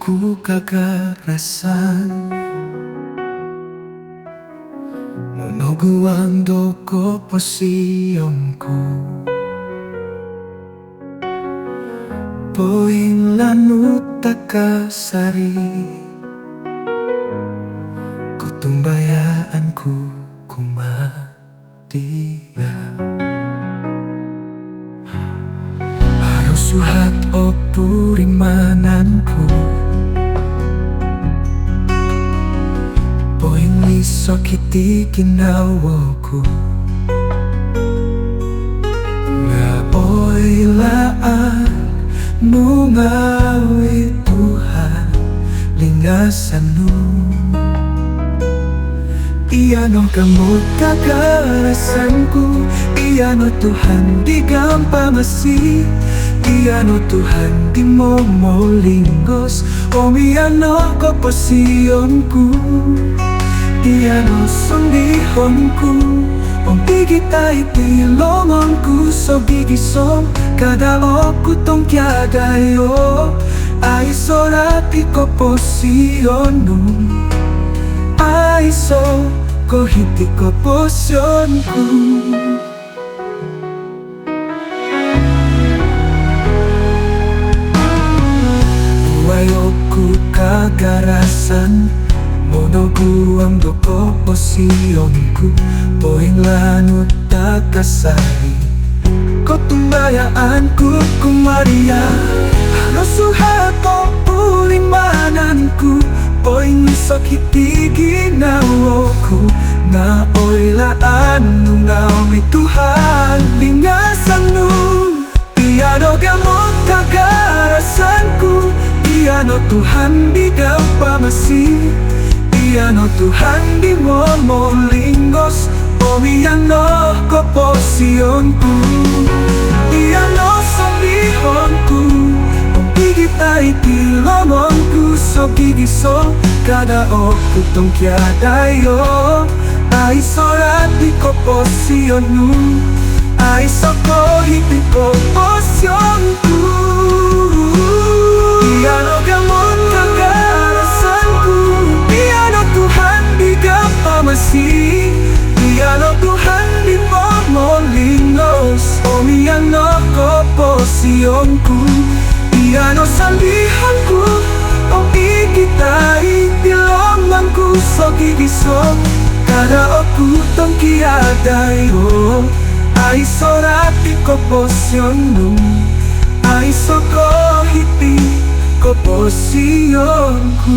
ku kagarasan, monoguando ko posiyonku. Poing lanut takasari, kutumbayaanku kumatia. Harus suhat o purimananku, poing liso kiti kinawoku. Nga oilaan nungawi Tuhan lingasanu, iyano kamot kagarasanku, iyano Tuhan di gampamasi, iyano Tuhan di momolinggos, iyano ko posiyonku, iyano sondihonku, pigita itilongonku so gigisom, kada oku tong kiadayo, ay sorati ko posiyonu, ay so ko hiti ko posyonku. Buwayoku kagarasan, monoguang doko posiyonku, poing lanut takasari, kotumbayaanku kumaria. Halos suhato pulimananku, poing sakiti ginawoku. Nga oilaan nungawi Tuhan lingasanu, iyano gamot kagarasanku, iyano Tuhan di gampamasi, iyano Tuhan di momolinggos, iyano ko posiyonku, iyano sondihonku, pigita itilongonku so gigiso, kada oku tong kiadayo, ay sorati ko posiyonu, ay soko hiti ko posyonku. Iyano gamot kagarasanku, iyano Tuhan di gampamasi, iyano Tuhan di momolinggos, iyano ko posiyonku, iyano salihanku, ikita itilongmanku so gigiso, kada oku tong kiadayo, ay sorati ko posyonu, ay soko hiti ko posiyonku.